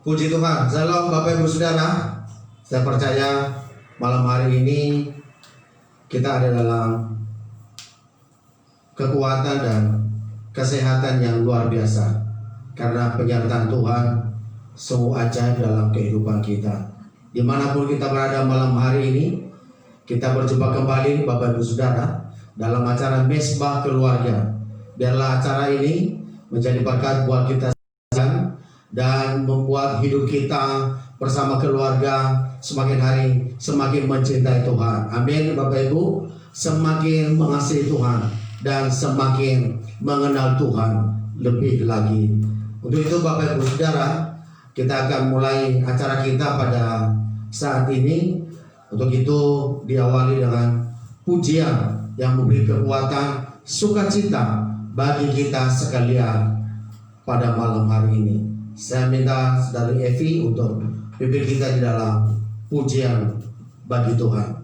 Puji Tuhan. Shalom Bapak Ibu Saudara. Saya percaya malam hari ini kita ada dalam kekuatan dan kesehatan yang luar biasa, karena penyertaan Tuhan sungguh ajaib dalam kehidupan kita. Dimanapun kita berada malam hari ini, kita berjumpa kembali Bapak Ibu Saudara dalam acara Mesbah Keluarga. Biarlah acara ini menjadi berkat buat kita dan membuat hidup kita bersama keluarga semakin hari semakin mencintai Tuhan. Amin Bapak Ibu. Semakin mengasihi Tuhan dan semakin mengenal Tuhan lebih lagi. Untuk itu Bapak Ibu Saudara, kita akan mulai acara kita pada saat ini. Untuk itu diawali dengan pujian yang memberi kekuatan, sukacita bagi kita sekalian pada malam hari ini. Saya minta dari Evi untuk pimpin kita di dalam pujian bagi Tuhan.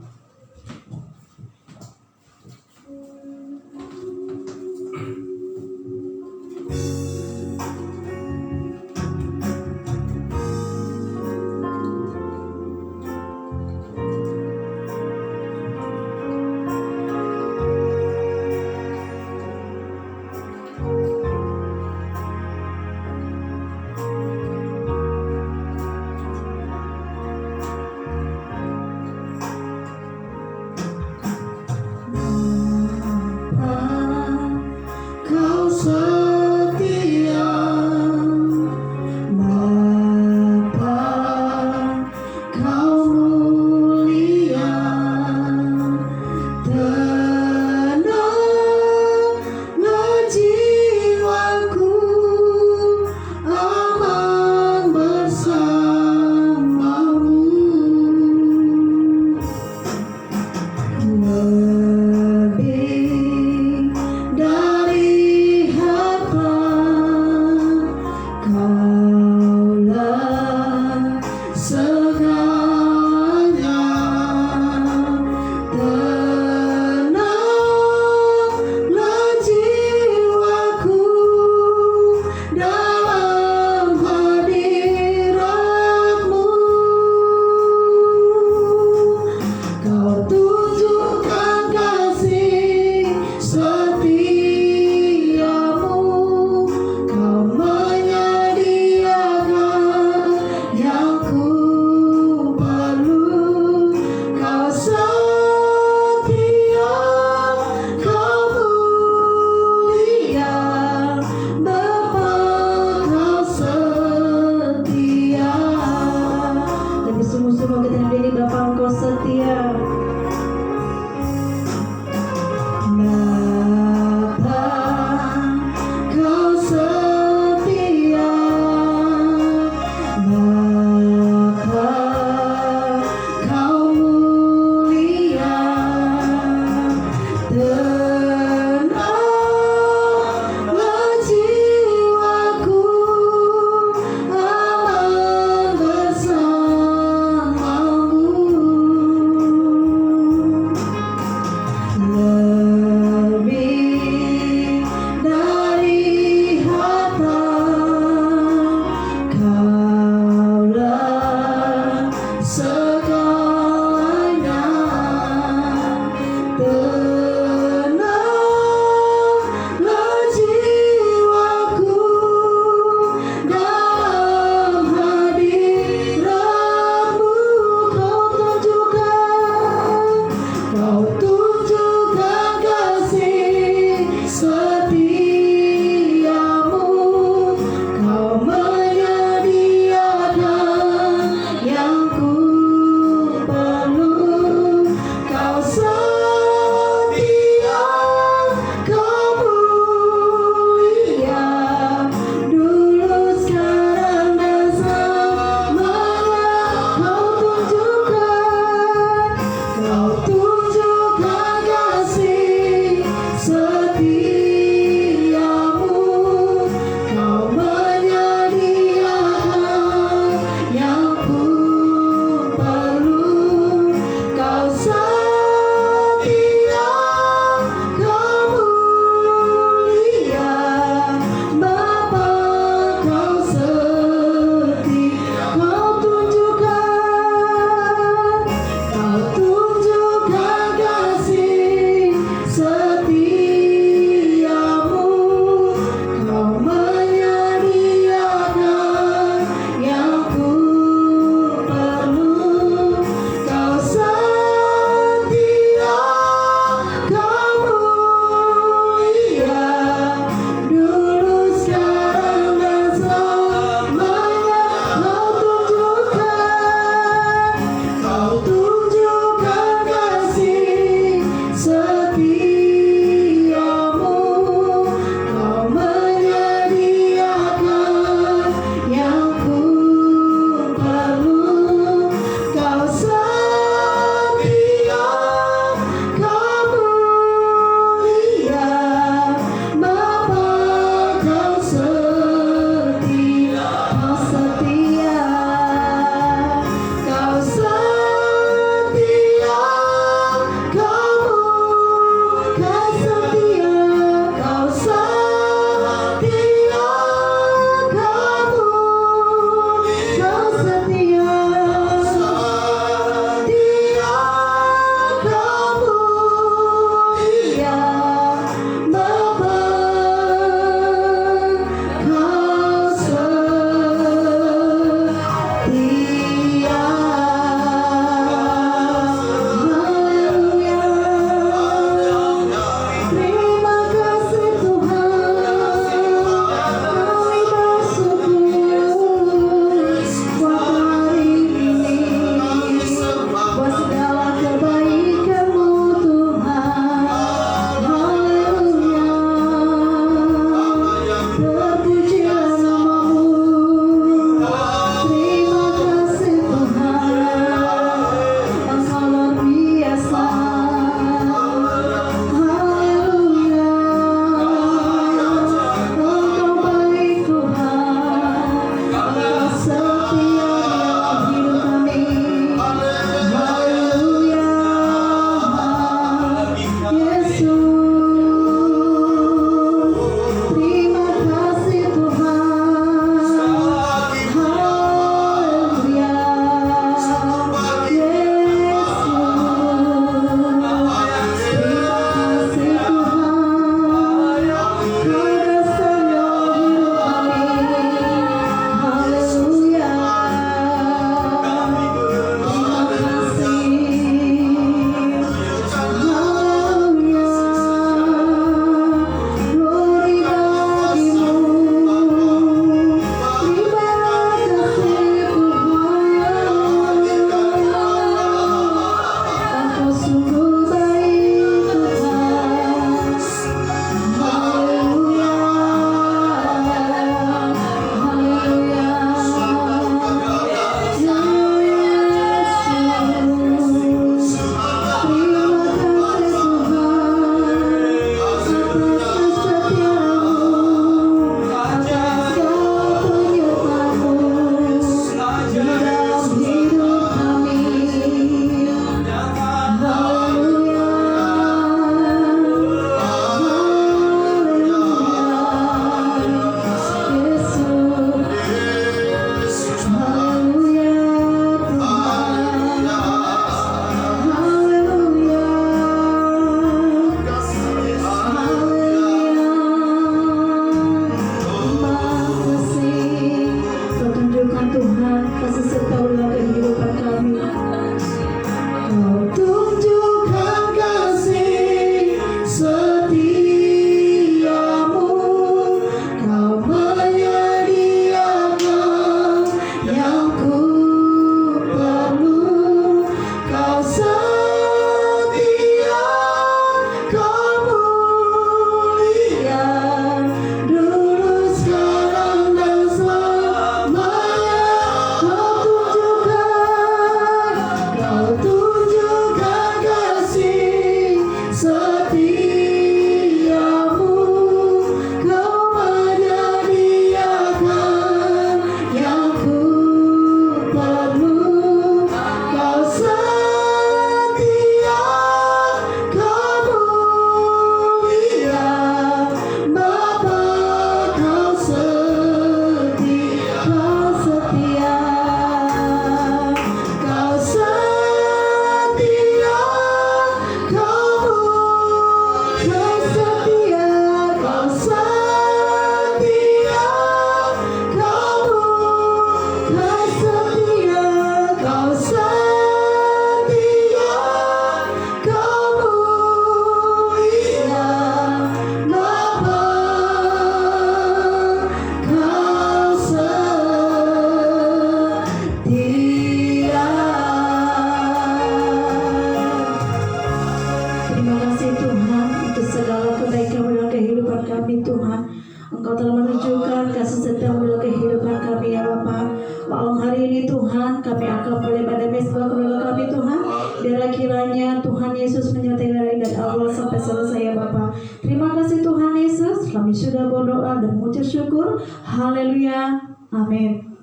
sedang dalam kehidupan kami ya Bapa. Malam hari ini Tuhan, kami akan boleh pada mesbah keluarga kami Tuhan. Biarlah kiranya Tuhan Yesus menyertai dari awal sampai selesai ya Bapa. Terima kasih Tuhan Yesus, kami sudah berdoa dan mengucap syukur. Haleluya, amin.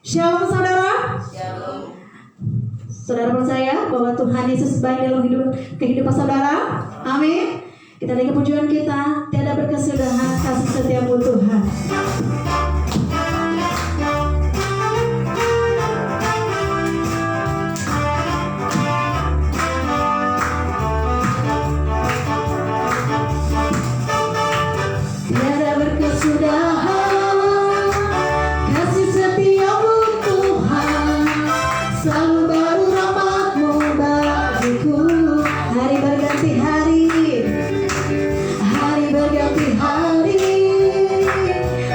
Shalom saudara. Shalom. Saudara percaya bahwa Tuhan Yesus baik dalam kehidupan saudara? Amin. Kita naik pujian kita, tiada berkesudahan kasih setiamu Tuhan. Tiada berkesudahan kasih setiamu Tuhan, selalu baru rahmat-Mu bagiku. Hari berganti hari, hari berganti hari,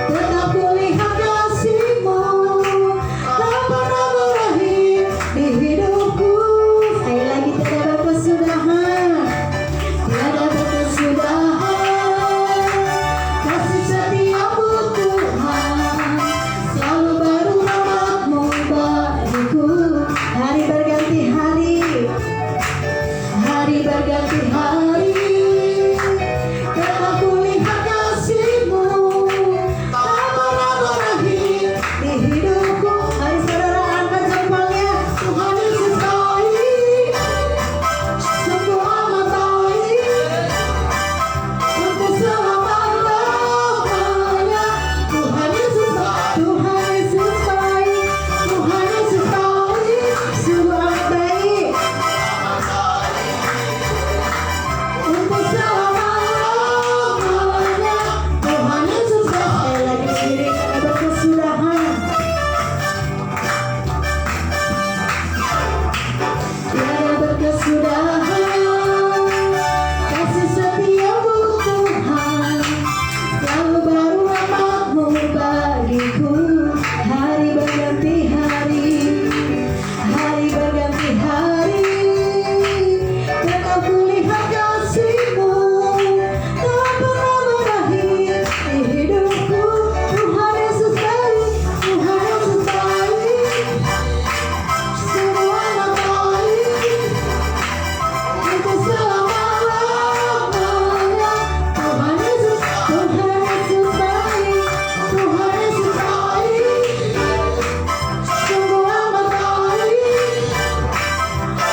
tetap kulihat kasih-Mu, tak pernah berakhir di hidupku. Sekali lagi, tiada berkesudahan, tiada berkesudahan kasih setiamu Tuhan, selalu baru rahmat-Mu bagiku. Hari berganti hari, hari berganti hari, tetap kulihat kasih-Mu, tak pernah berakhir di hidupku. Mari saudara angkat jempolnya. Tuhan Yesus baik, sungguh amat baik, untuk selama-lamanya. Tuhan Yesus baik, Tuhan Yesus baik, Tuhan Yesus baik, sungguh amat baik, untuk selama-lamanya. Tuhan Yesus baik. Sekali lagi sendiri, ada berkesudahan, tiada berkesudahan kasih setiamu Tuhan, selalu baru rahmat-Mu bagiku. Hari berganti hari, hari berganti hari, tetap kulihat kasih-Mu, tak pernah berakhir di hidupku. Tuhan Yesus baik, Tuhan Yesus baik, sungguh amat baik, untuk selama-lamanya. Tuhan Yesus, Tuhan Yesus baik, Tuhan Yesus baik, sungguh amat baik,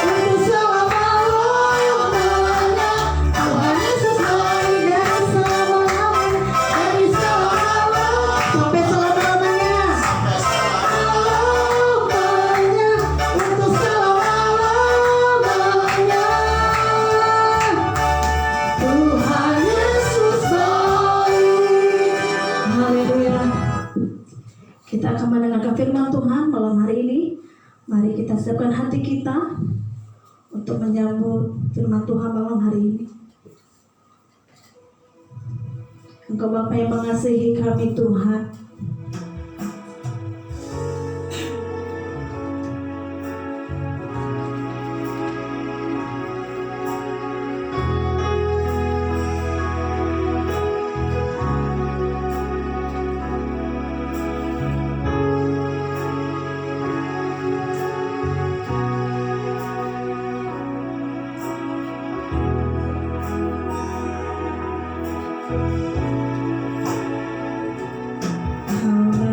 untuk selama-lamanya. Tuhan Yesus baik dari selama-lamanya, dari selama-lamanya sampai selama-lamanya, selama-lamanya, untuk selama-lamanya. Tuhan Yesus baik. Haleluya. Kita akan mendengarkan firman Tuhan malam hari ini. Mari kita siapkan hati kita untuk menyambut firman Tuhan malam hari ini. Engkau Bapa yang mengasihi kami Tuhan,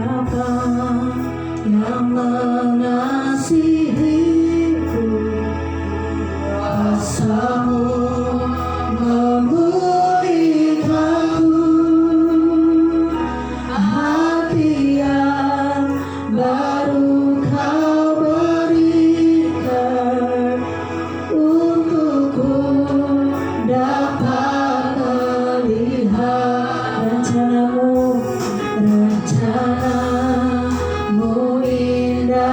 Bapa yang mengasihiku, kuasa-Mu memulihkanku, hati yang baru Kau berikan, untukku dapat melihat rencana-Mu indah.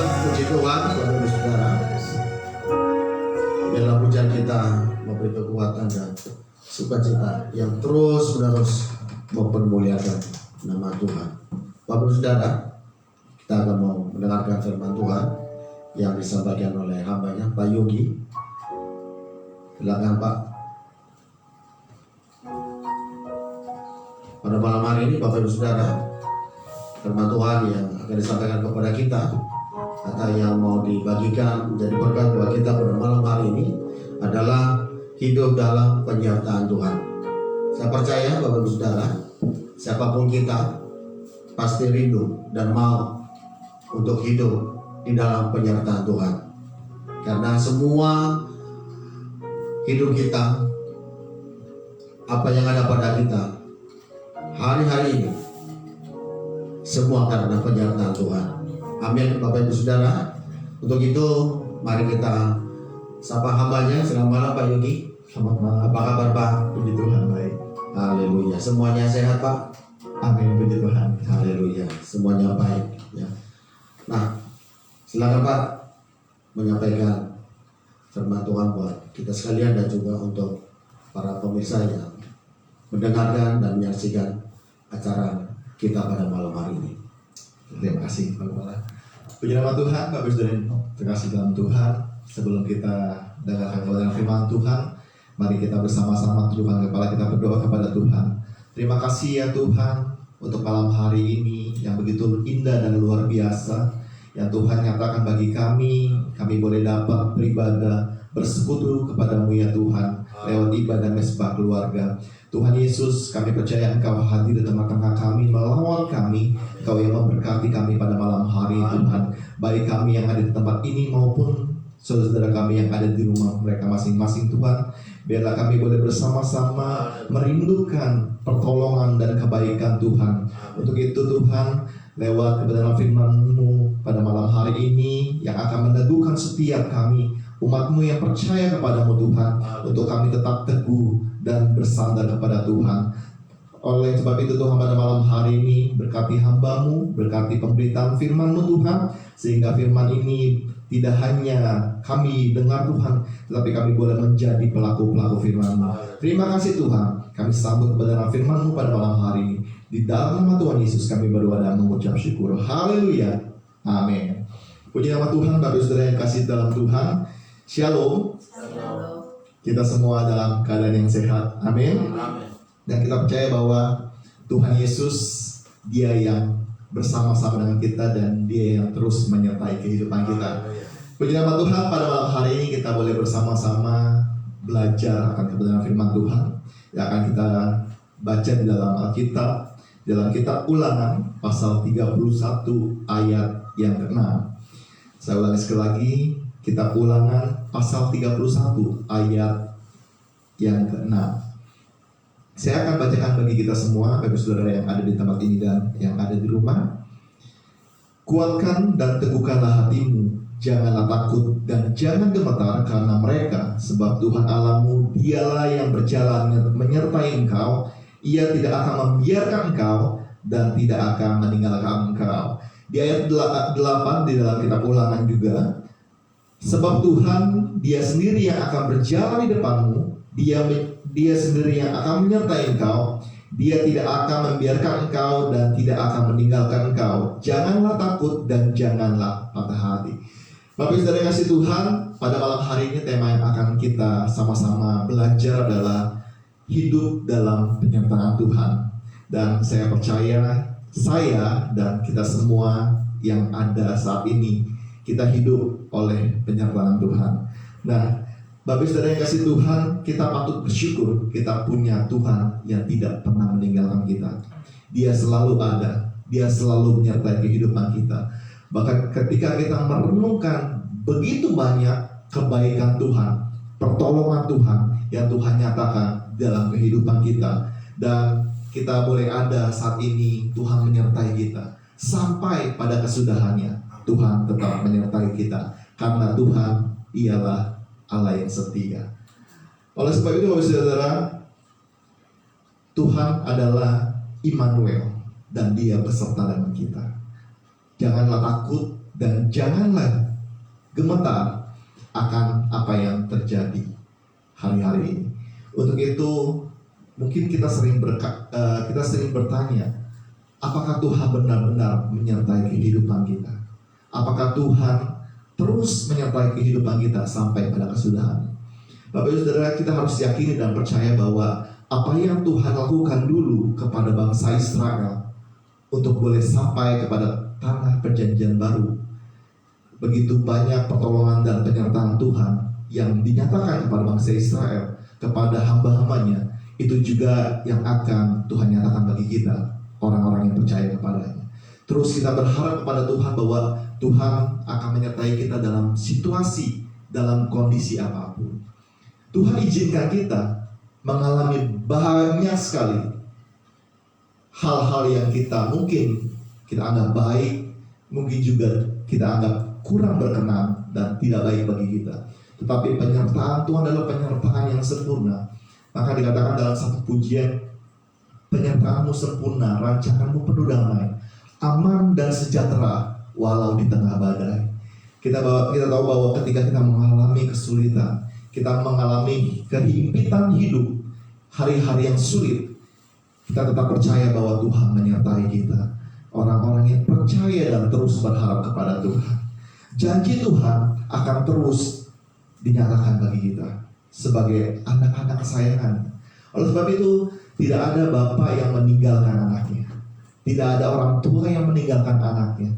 puji Tuhan, Bapak Ibu Saudara. Biarlah pujian kita memberi kekuatan dan sukacita yang terus-menerus mempermuliakan nama Tuhan. Bapak Ibu Saudara, kita akan mau mendengarkan firman Tuhan yang disampaikan oleh hambanya Pak Yogi. Silakan Pak. Pada malam hari ini Bapak Ibu Saudara, firman Tuhan yang akan disampaikan kepada kita atau yang mau dibagikan menjadi berkat buat kita pada malam hari ini adalah hidup dalam penyertaan Tuhan. Saya percaya Bapak Ibu Saudara, siapapun kita pasti rindu dan mau untuk hidup di dalam penyertaan Tuhan. Karena semua hidup kita, apa yang ada pada kita hari-hari ini, semua karena penyertaan Tuhan. Amin Bapak Ibu Saudara. Untuk itu mari kita sapa hambanya. Selamat malam Pak Yogi. Selamat malam. Apa kabar Pak? Puji Tuhan baik. Haleluya. Semuanya sehat Pak? Amin, puji Tuhan. Haleluya. Semuanya baik ya. Nah, silakan Pak menyampaikan firman Tuhan buat kita sekalian dan juga untuk para pemirsa yang mendengarkan dan menyaksikan acara kita pada malam hari ini. Terima kasih Pak Kepala. Puji nama Tuhan, Bapak Ibu Saudara yang terkasih dalam Tuhan. Sebelum kita dengarkan kebenaran firman Tuhan, mari kita bersama-sama tundukkan kepala kita berdoa kepada Tuhan. Terima kasih ya Tuhan untuk malam hari ini yang begitu indah dan luar biasa yang Tuhan nyatakan bagi kami boleh dapat beribadah bersekutu kepadamu ya Tuhan lewat ibadah mesbah keluarga. Tuhan Yesus, kami percaya Engkau hadir di tengah-tengah kami, melawat kami, Engkau yang memberkati kami pada malam hari Tuhan. Baik kami yang ada di tempat ini maupun saudara-saudara kami yang ada di rumah mereka masing-masing Tuhan. Biarlah kami boleh bersama-sama merindukan pertolongan dan kebaikan Tuhan. Untuk itu Tuhan, lewat kebenaran firman-Mu pada malam hari ini yang akan meneguhkan setiap kami, umat-Mu yang percaya kepadamu Tuhan, untuk kami tetap teguh dan bersandar kepada Tuhan. Oleh sebab itu Tuhan, pada malam hari ini berkati hamba-Mu, berkati pemberitaan firman-Mu Tuhan, sehingga firman ini tidak hanya kami dengar Tuhan, tetapi kami boleh menjadi pelaku-pelaku firman-Mu. Terima kasih Tuhan, kami sambut kebenaran firman-Mu pada malam hari ini. Di dalam nama Tuhan Yesus kami berdoa dan mengucap syukur. Haleluya. Amin. Puji nama Tuhan, Bapak Ibu Saudara yang kasih dalam Tuhan. Shalom. Kita semua dalam keadaan yang sehat. Amin. Dan kita percaya bahwa Tuhan Yesus, Dia yang bersama-sama dengan kita dan Dia yang terus menyertai kehidupan kita. Puji nama Tuhan, pada malam hari ini kita boleh bersama-sama belajar akan kebenaran firman Tuhan yang akan kita baca di dalam Alkitab, dalam kitab Ulangan pasal 31 ayat yang ke-6. Saya ulangi sekali lagi, kitab Ulangan pasal 31 ayat yang ke-6. Saya akan bacakan bagi kita semua, bagi saudara yang ada di tempat ini dan yang ada di rumah. Kuatkan dan teguhkanlah hatimu, janganlah takut dan jangan gemetar karena mereka, sebab Tuhan Allahmu Dialah yang berjalan menyertai engkau. Ia tidak akan membiarkan engkau dan tidak akan meninggalkan engkau. Di ayat 8 di dalam kitab Ulangan juga, sebab Tuhan Dia sendiri yang akan berjalan di depanmu, Dia sendiri yang akan menyertai engkau. Dia tidak akan membiarkan engkau dan tidak akan meninggalkan engkau. Janganlah takut dan janganlah patah hati. Bapak Ibu Saudara yang kasih Tuhan, pada malam hari ini tema yang akan kita sama-sama belajar adalah hidup dalam penyertaan Tuhan. Dan saya percaya saya dan kita semua yang ada saat ini, kita hidup oleh penyertaan Tuhan. Nah, Bapak Ibu Saudara yang kasih Tuhan, kita patut bersyukur kita punya Tuhan yang tidak pernah meninggalkan kita. Dia selalu ada, Dia selalu menyertai kehidupan kita. Bahkan ketika kita merenungkan begitu banyak kebaikan Tuhan, pertolongan Tuhan yang Tuhan nyatakan dalam kehidupan kita, dan kita boleh ada saat ini, Tuhan menyertai kita sampai pada kesudahannya. Tuhan tetap menyertai kita karena Tuhan ialah Allah yang setia. Oleh sebab itu, Bapak Saudara, Tuhan adalah Immanuel dan Dia beserta dengan kita. Janganlah takut dan janganlah gemetar akan apa yang terjadi hari-hari ini. Untuk itu mungkin kita sering bertanya, apakah Tuhan benar-benar menyertai kehidupan kita? Apakah Tuhan terus menyertai kehidupan kita sampai pada kesudahan? Bapak Ibu Saudara, kita harus yakini dan percaya bahwa apa yang Tuhan lakukan dulu kepada bangsa Israel untuk boleh sampai kepada tanah perjanjian baru, begitu banyak pertolongan dan penyertaan Tuhan yang dinyatakan kepada bangsa Israel, kepada hamba-hambanya, itu juga yang akan Tuhan nyatakan bagi kita, orang-orang yang percaya kepadanya. Terus kita berharap kepada Tuhan bahwa Tuhan akan menyertai kita dalam situasi, dalam kondisi apapun. Tuhan izinkan kita mengalami banyak sekali hal-hal yang kita mungkin kita anggap baik, mungkin juga kita anggap kurang berkenan dan tidak baik bagi kita. Tetapi penyertaan Tuhan adalah penyertaan yang sempurna. Maka dikatakan dalam satu pujian, penyertaanmu sempurna, rancanganmu penuh damai, aman dan sejahtera walau di tengah badai. Kita tahu bahwa ketika kita mengalami kesulitan, kita mengalami kehimpitan hidup, hari-hari yang sulit, kita tetap percaya bahwa Tuhan menyertai kita. Orang-orang yang percaya dan terus berharap kepada Tuhan, janji Tuhan akan terus dinyatakan bagi kita sebagai anak-anak kesayangan. Oleh sebab itu, tidak ada bapak yang meninggalkan anaknya, tidak ada orang tua yang meninggalkan anaknya,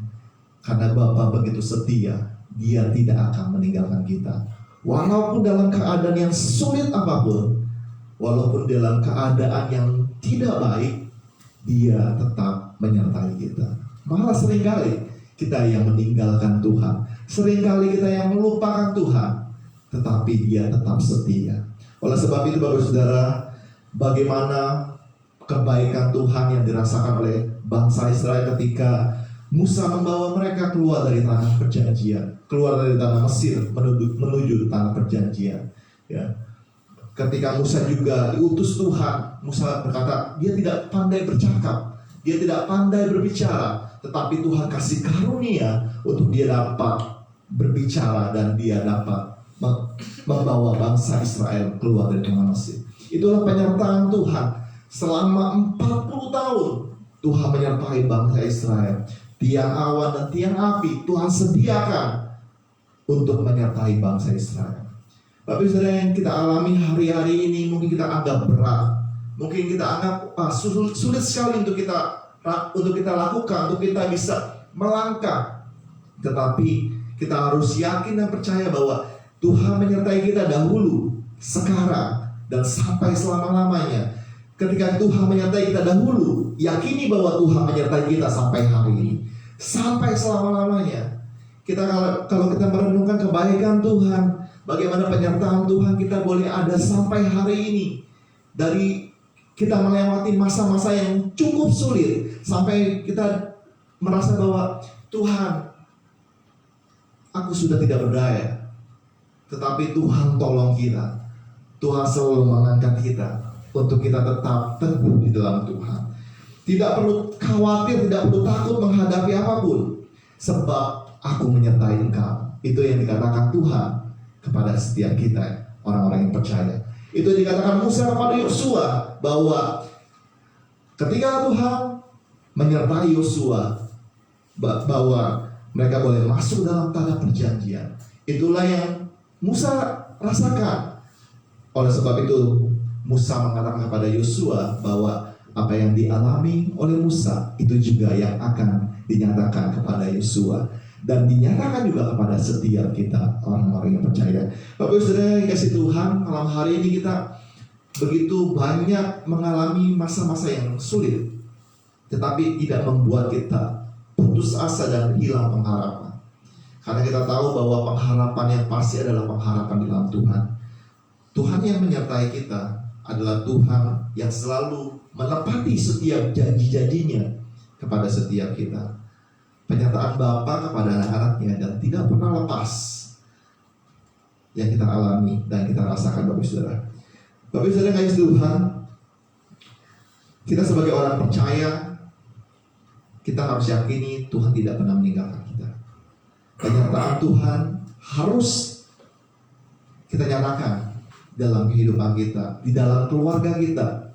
karena Bapa begitu setia, Dia tidak akan meninggalkan kita. Walaupun dalam keadaan yang sulit apapun, walaupun dalam keadaan yang tidak baik, Dia tetap menyertai kita. Malah seringkali kita yang meninggalkan Tuhan, seringkali kita yang melupakan Tuhan, tetapi Dia tetap setia. Oleh sebab itu Bapak Saudara, bagaimana kebaikan Tuhan yang dirasakan oleh bangsa Israel ketika Musa membawa mereka keluar dari tanah perjanjian, keluar dari tanah Mesir menuju tanah perjanjian. Ya. Ketika Musa juga diutus Tuhan, Musa berkata dia tidak pandai bercakap, dia tidak pandai berbicara, tetapi Tuhan kasih karunia untuk dia dapat berbicara dan dia dapat membawa bangsa Israel keluar dari tanah Mesir. Itulah penyertaan Tuhan. Selama 40 tahun Tuhan menyertai bangsa Israel. Tiang awan dan tiang api Tuhan sediakan untuk menyertai bangsa Israel. Tapi saudara, yang kita alami hari-hari ini mungkin kita anggap berat, mungkin kita anggap sulit sekali untuk kita lakukan, untuk kita bisa melangkah. Tetapi kita harus yakin dan percaya bahwa Tuhan menyertai kita dahulu, sekarang, dan sampai selama-lamanya. Ketika Tuhan menyertai kita dahulu, yakini bahwa Tuhan menyertai kita sampai hari ini, sampai selama-lamanya. Kalau kita merenungkan kebaikan Tuhan, bagaimana penyertaan Tuhan kita boleh ada sampai hari ini, dari kita melewati masa-masa yang cukup sulit, sampai kita merasa bahwa Tuhan, aku sudah tidak berdaya, tetapi Tuhan tolong kita. Tuhan selalu mengangkat kita untuk kita tetap teguh di dalam Tuhan. Tidak perlu khawatir, tidak perlu takut menghadapi apapun, sebab aku menyertai engkau. Itu yang dikatakan Tuhan kepada setiap kita, orang-orang yang percaya. Itu dikatakan Musa kepada Yosua, bahwa ketika Tuhan menyertai Yosua, bahwa mereka boleh masuk dalam tanah perjanjian. Itulah yang Musa rasakan. Oleh sebab itu Musa mengatakan kepada Yosua bahwa apa yang dialami oleh Musa itu juga yang akan dinyatakan kepada Yosua, dan dinyatakan juga kepada setiap kita, orang-orang yang percaya. Bapak Ibu Saudara yang kasih Tuhan, malam hari ini kita begitu banyak mengalami masa-masa yang sulit, tetapi tidak membuat kita putus asa dan hilang pengharapan. Karena kita tahu bahwa pengharapan yang pasti adalah pengharapan di dalam Tuhan. Tuhan yang menyertai kita adalah Tuhan yang selalu menepati setiap janji-janjinya kepada setiap kita. Pernyataan Bapa kepada anak-anaknya dan tidak pernah lepas yang kita alami dan kita rasakan, Bapak Saudara. Bapak Saudara yang kasih Tuhan, kita sebagai orang percaya, kita harus yakini Tuhan tidak pernah meninggalkan kita. Penyertaan Tuhan harus kita nyatakan dalam kehidupan kita, di dalam keluarga kita.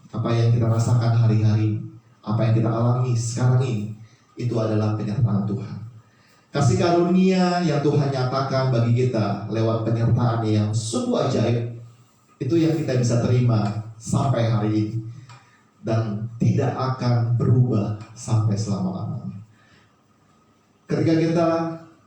Apa yang kita rasakan hari-hari, apa yang kita alami sekarang ini, itu adalah penyertaan Tuhan. Kasih karunia yang Tuhan nyatakan bagi kita lewat penyertaan yang sungguh ajaib, itu yang kita bisa terima sampai hari ini dan tidak akan berubah sampai selama-lamanya. Ketika kita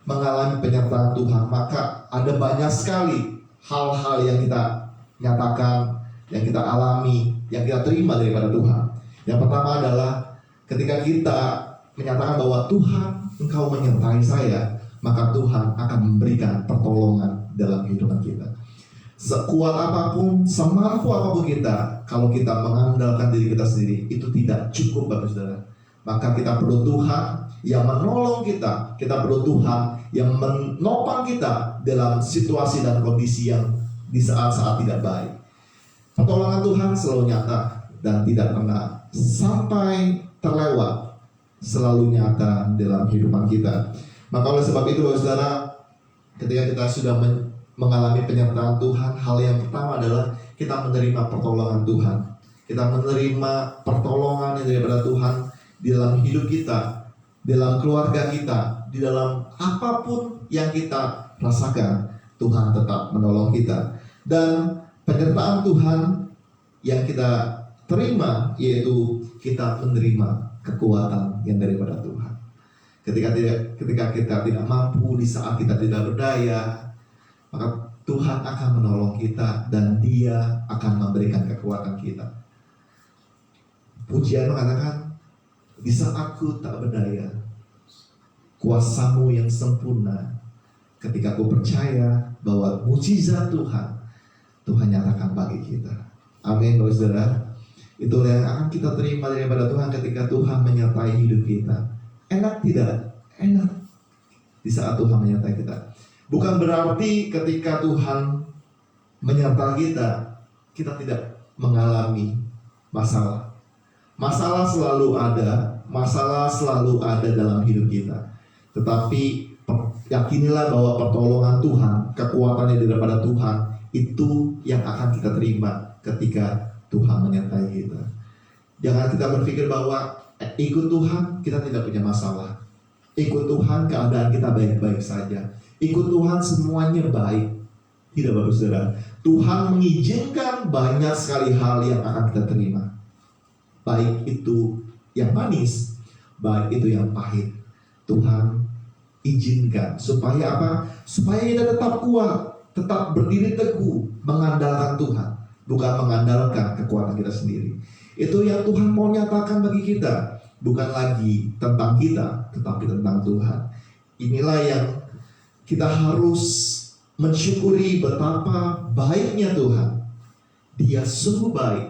mengalami penyertaan Tuhan, maka ada banyak sekali hal-hal yang kita nyatakan, yang kita alami, yang kita terima daripada Tuhan. Yang pertama adalah ketika kita menyatakan bahwa Tuhan, Engkau menyertai saya, maka Tuhan akan memberikan pertolongan dalam kehidupan kita. Sekuat apapun, semampu apapun kita, kalau kita mengandalkan diri kita sendiri, itu tidak cukup, Bapak Saudara. Maka kita perlu Tuhan yang menolong kita. Kita perlu Tuhan yang menopang kita dalam situasi dan kondisi yang di saat-saat tidak baik. Pertolongan Tuhan selalu nyata dan tidak pernah sampai terlewat, selalu nyata dalam kehidupan kita. Maka oleh sebab itu, Saudara, ketika kita sudah mengalami penyertaan Tuhan, hal yang pertama adalah kita menerima pertolongan Tuhan. Kita menerima pertolongan daripada Tuhan di dalam hidup kita, dalam keluarga kita, di dalam apapun yang kita rasakan, Tuhan tetap menolong kita. Dan penyertaan Tuhan yang kita terima, yaitu kita menerima kekuatan yang daripada Tuhan. Ketika kita tidak mampu, di saat kita tidak berdaya, maka Tuhan akan menolong kita dan Dia akan memberikan kekuatan kita. Pujian mengatakan, di saat aku tak berdaya, kuasa-Mu yang sempurna. Ketika aku percaya bahwa mujizat Tuhan nyatakan bagi kita. Amin, Bapak Saudara. Itulah yang akan kita terima daripada Tuhan ketika Tuhan menyertai hidup kita. Enak tidak? Enak. Di saat Tuhan menyertai kita. Bukan berarti ketika Tuhan menyertai kita, kita tidak mengalami masalah. Masalah selalu ada dalam hidup kita. Tetapi yakinilah bahwa pertolongan Tuhan, kekuatan yang daripada Tuhan, itu yang akan kita terima ketika Tuhan menyertai kita. Jangan kita berpikir bahwa ikut Tuhan kita tidak punya masalah. Ikut Tuhan keadaan kita baik-baik saja. Ikut Tuhan semuanya baik. Tidak, Bapak Saudara. Tuhan mengizinkan banyak sekali hal yang akan kita terima. Baik itu yang manis, baik itu yang pahit. Tuhan izinkan supaya apa? Supaya kita tetap kuat, tetap berdiri teguh, mengandalkan Tuhan, bukan mengandalkan kekuatan kita sendiri. Itu yang Tuhan mau nyatakan bagi kita, bukan lagi tentang kita, tetapi tentang Tuhan. Inilah yang kita harus mensyukuri betapa baiknya Tuhan. Dia sungguh baik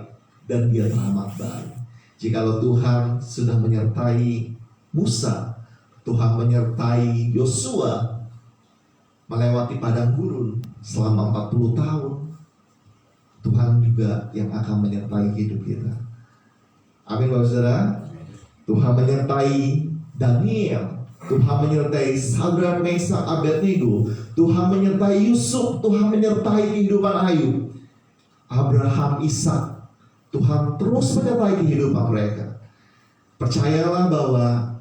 dan Dia amat baik. Jikalau Tuhan sudah menyertai Musa, Tuhan menyertai Yosua melewati padang gurun selama 40 tahun, Tuhan juga yang akan menyertai hidup kita. Amin, Bapak Saudara. Tuhan menyertai Daniel, Tuhan menyertai Sadrak, Meshak, Abednego, Tuhan menyertai Yusuf, Tuhan menyertai kehidupan Ayub, Abraham, Ishak. Tuhan terus menyertai kehidupan mereka. Percayalah bahwa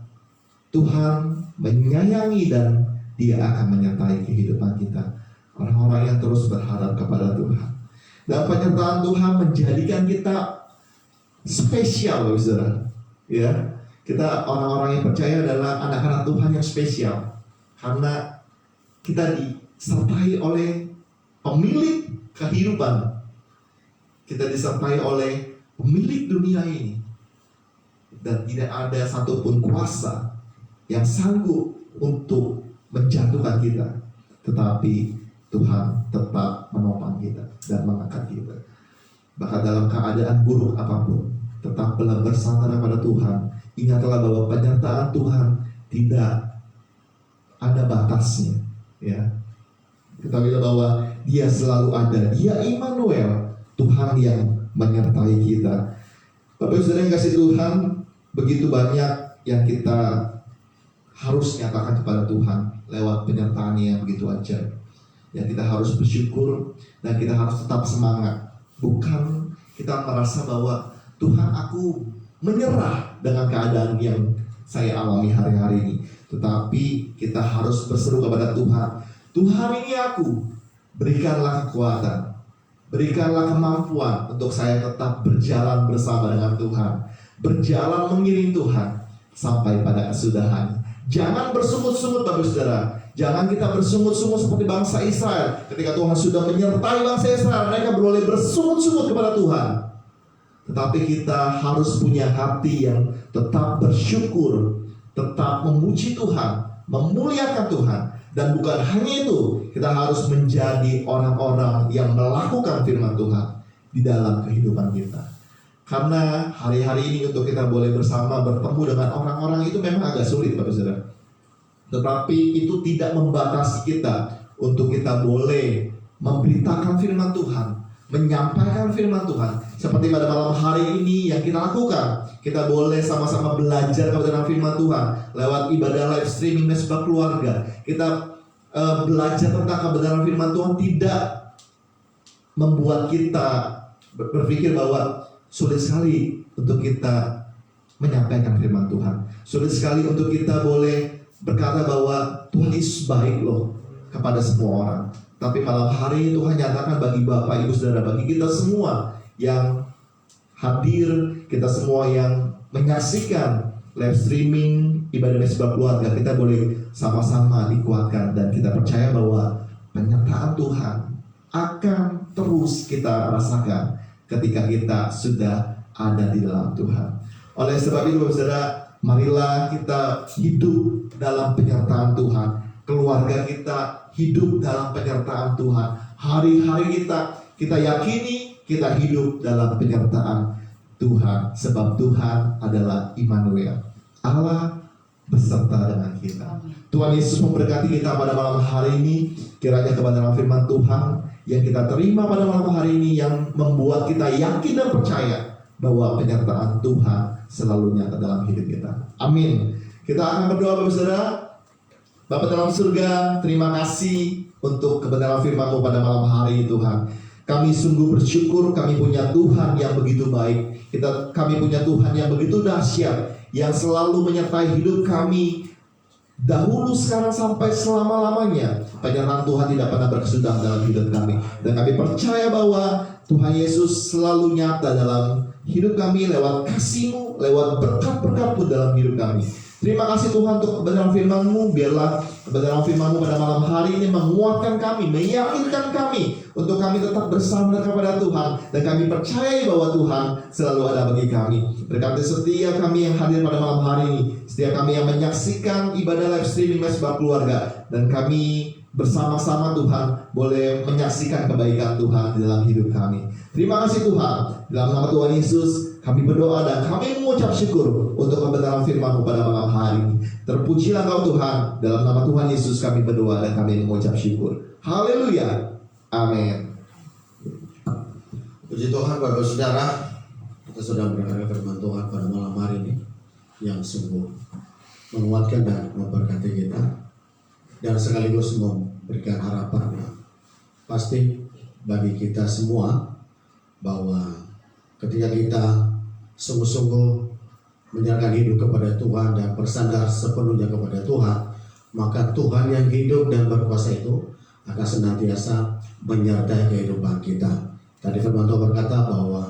Tuhan menyayangi dan Dia akan menyertai kehidupan kita. Orang-orang yang terus berharap kepada Tuhan. Dan penyertaan Tuhan menjadikan kita spesial, saudara. Ya, kita orang-orang yang percaya adalah anak-anak Tuhan yang spesial karena kita disertai oleh pemilik kehidupan. Kita disertai oleh pemilik dunia ini, dan tidak ada satupun kuasa yang sanggup untuk menjatuhkan kita, tetapi Tuhan tetap menopang kita dan mengangkat kita. Bahkan dalam keadaan buruk apapun, tetaplah bersandar pada Tuhan. Ingatlah bahwa penyertaan Tuhan tidak ada batasnya. Ya, ketahuilah bahwa Dia selalu ada. Dia Immanuel, Tuhan yang menyertai kita. Bapak Saudara yang kasih Tuhan, begitu banyak yang kita harus nyatakan kepada Tuhan lewat penyertaan-Nya yang begitu ajaib. Ya, kita harus bersyukur dan kita harus tetap semangat. Bukan kita merasa bahwa Tuhan, aku menyerah dengan keadaan yang saya alami hari-hari ini. Tetapi kita harus berseru kepada Tuhan. Tuhan, ini aku, berikanlah kekuatan, berikanlah kemampuan untuk saya tetap berjalan bersama dengan Tuhan, berjalan mengiring Tuhan sampai pada kesudahan. Jangan bersungut-sungut, Bapak Saudara. Jangan kita bersungut-sungut seperti bangsa Israel. Ketika Tuhan sudah menyertai bangsa Israel, mereka boleh bersungut-sungut kepada Tuhan. Tetapi kita harus punya hati yang tetap bersyukur, tetap memuji Tuhan, memuliakan Tuhan. Dan bukan hanya itu, kita harus menjadi orang-orang yang melakukan firman Tuhan di dalam kehidupan kita. Karena hari-hari ini untuk kita boleh bersama bertemu dengan orang-orang itu memang agak sulit, Bapak Saudara. Tetapi itu tidak membatasi kita untuk kita boleh memberitakan firman Tuhan, menyampaikan firman Tuhan. Seperti pada malam hari ini yang kita lakukan, kita boleh sama-sama belajar kebenaran firman Tuhan lewat ibadah live streaming Mesbah Keluarga. Kita belajar tentang kebenaran firman Tuhan tidak membuat kita berpikir bahwa sulit sekali untuk kita menyampaikan firman Tuhan. Sulit sekali untuk kita boleh berkata bahwa Tuhan Yesus baik loh kepada semua orang. Tapi malam hari ini Tuhan nyatakan bagi Bapak, Ibu, Saudara, bagi kita semua yang hadir, kita semua yang menyaksikan live streaming ibadah Mesbah Keluarga, kita boleh sama-sama dikuatkan dan kita percaya bahwa penyertaan Tuhan akan terus kita rasakan ketika kita sudah ada di dalam Tuhan. Oleh sebab itu, Saudara, marilah kita hidup dalam penyertaan Tuhan. Keluarga kita hidup dalam penyertaan Tuhan. Hari-hari kita yakini kita hidup dalam penyertaan Tuhan. Sebab Tuhan adalah Immanuel, Allah beserta dengan kita. Tuhan Yesus memberkati kita pada malam hari ini. Kiranya kebenaran firman Tuhan yang kita terima pada malam hari ini yang membuat kita yakin dan percaya bahwa penyertaan Tuhan selalu nyata dalam hidup kita. Amin. Kita akan berdoa, Bapak Saudara. Bapa dalam surga, terima kasih untuk kebenaran firman-Mu pada malam hari ini, Tuhan. Kami sungguh bersyukur kami punya Tuhan yang begitu baik. Kami punya Tuhan yang begitu dahsyat, yang selalu menyertai hidup kami dahulu, sekarang, sampai selama-lamanya. Penyertaan Tuhan tidak pernah berkesudahan dalam hidup kami. Dan kami percaya bahwa Tuhan Yesus selalu nyata dalam hidup kami lewat kasih-Mu, lewat berkat-berkat-Mu dalam hidup kami. Terima kasih Tuhan untuk kebenaran firman-Mu. Biarlah kebenaran firman-Mu pada malam hari ini menguatkan kami, meyakinkan kami untuk kami tetap bersandar kepada Tuhan. Dan kami percaya bahwa Tuhan selalu ada bagi kami. Berkati setiap kami yang hadir pada malam hari ini, setiap kami yang menyaksikan ibadah live streaming Mesbah Keluarga. Dan kami bersama-sama Tuhan boleh menyaksikan kebaikan Tuhan di dalam hidup kami. Terima kasih Tuhan. Dalam nama Tuhan Yesus kami berdoa dan kami mengucap syukur untuk kebenaran firman-Mu pada malam hari ini. Terpujilah Engkau Tuhan. Dalam nama Tuhan Yesus kami berdoa dan kami mengucap syukur. Haleluya. Amin. Puji Tuhan, Bapak Saudara, kita sudah mendengar firman Tuhan pada malam hari ini yang sungguh menguatkan dan memberkati kita, dan sekaligus memberikan harapan pasti bagi kita semua bahwa ketika kita sungguh-sungguh menyerahkan hidup kepada Tuhan dan bersandar sepenuhnya kepada Tuhan, maka Tuhan yang hidup dan berkuasa itu akan senantiasa menyertai kehidupan kita. Tadi firman Tuhan berkata bahwa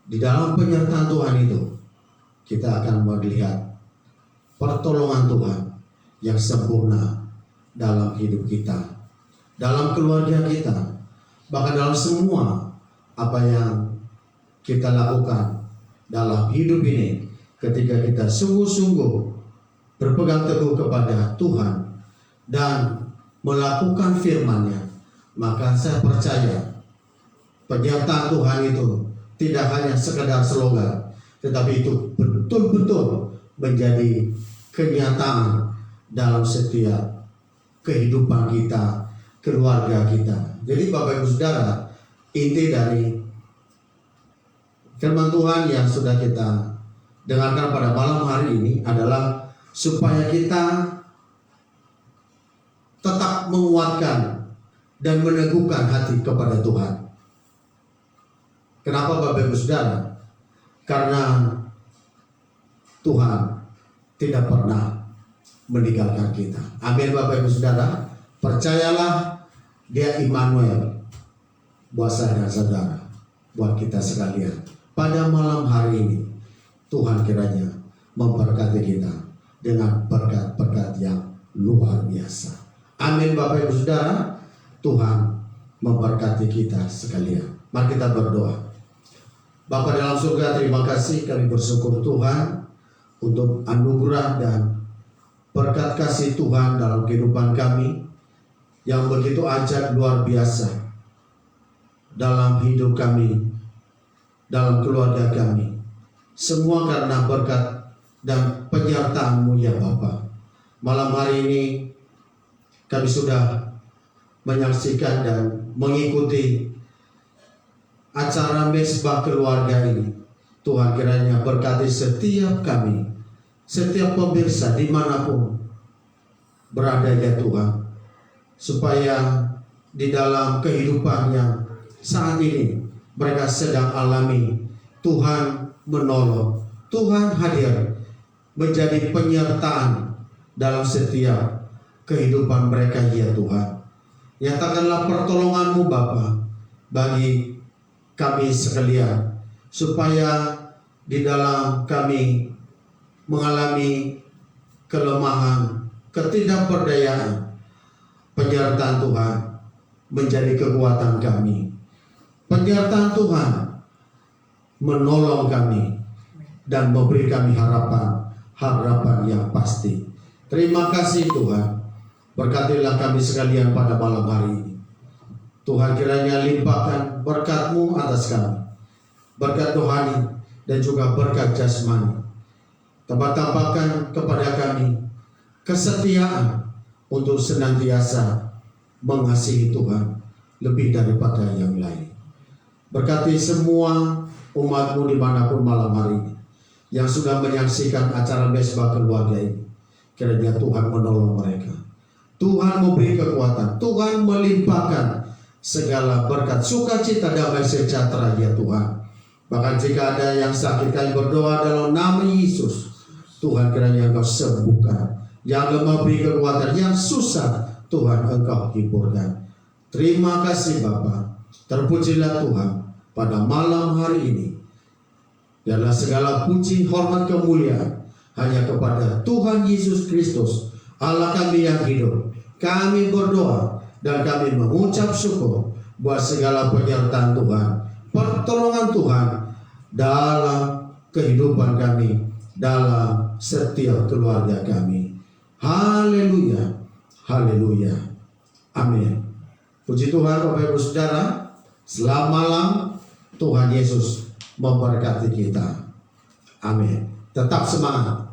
di dalam penyertaan Tuhan itu kita akan melihat pertolongan Tuhan yang sempurna dalam hidup kita, dalam keluarga kita, bahkan dalam semua apa yang kita lakukan dalam hidup ini. Ketika kita sungguh-sungguh berpegang teguh kepada Tuhan dan melakukan firman-Nya, maka saya percaya penyertaan Tuhan itu tidak hanya sekedar slogan, tetapi itu betul-betul menjadi kenyataan dalam setiap kehidupan kita, keluarga kita. Jadi Bapak Ibu Saudara, inti dari firman Tuhan yang sudah kita dengarkan pada malam hari ini adalah supaya kita tetap menguatkan dan meneguhkan hati kepada Tuhan. Kenapa Bapak Ibu Saudara? Karena Tuhan tidak pernah meninggalkan kita. Amin Bapak Ibu Saudara. Percayalah, Dia Immanuel buat saya dan saudara, buat kita sekalian. Pada malam hari ini Tuhan kiranya memberkati kita dengan berkat-berkat yang luar biasa. Amin Bapak Ibu Saudara. Tuhan memberkati kita sekalian. Mari kita berdoa. Bapa dalam surga, terima kasih, kami bersyukur Tuhan untuk anugerah dan berkat kasih Tuhan dalam kehidupan kami yang begitu ajaib luar biasa dalam hidup kami, dalam keluarga kami. Semua karena berkat dan penyertaan-Mu ya Bapa. Malam hari ini kami sudah menyaksikan dan mengikuti acara Mesbah Keluarga ini. Tuhan kiranya berkati setiap kami, setiap pemirsa dimanapun berada ya Tuhan, supaya di dalam kehidupan yang saat ini mereka sedang alami, Tuhan menolong, Tuhan hadir menjadi penyertaan dalam setiap kehidupan mereka ya Tuhan. Nyatakanlah pertolongan-Mu Bapa bagi kami sekalian, supaya di dalam kami mengalami kelemahan, ketidakberdayaan, penyertaan Tuhan menjadi kekuatan kami. Penyertaan Tuhan menolong kami dan memberi kami harapan yang pasti. Terima kasih Tuhan. Berkatilah kami sekalian pada malam hari ini. Tuhan kiranya limpahkan berkat-Mu atas kami, berkat rohani dan juga berkat jasmani. Tampakkan kepada kami kesetiaan untuk senantiasa mengasihi Tuhan lebih daripada yang lain. Berkati semua umat-Mu dimanapun malam hari ini yang sudah menyaksikan acara Mesbah Keluarga ini. Kiranya Tuhan menolong mereka, Tuhan memberi kekuatan, Tuhan melimpahkan segala berkat, sukacita, damai sejahtera ya Tuhan. Bahkan jika ada yang sakit, kami berdoa dalam nama Yesus, Tuhan kiranya Engkau sembuhkan. Yang lemah beri kekuatan, yang susah Tuhan Engkau hiburkan. Terima kasih Bapa. Terpujilah Tuhan pada malam hari ini. Biarlah segala puji, hormat, kemuliaan hanya kepada Tuhan Yesus Kristus, Allah kami yang hidup. Kami berdoa dan kami mengucap syukur buat segala penyertaan Tuhan, pertolongan Tuhan dalam kehidupan kami, dalam setiap keluarga kami. Haleluya, haleluya, amin. Puji Tuhan Bapak Ibu Saudara. Selamat malam. Tuhan Yesus memberkati kita. Amin. Tetap semangat.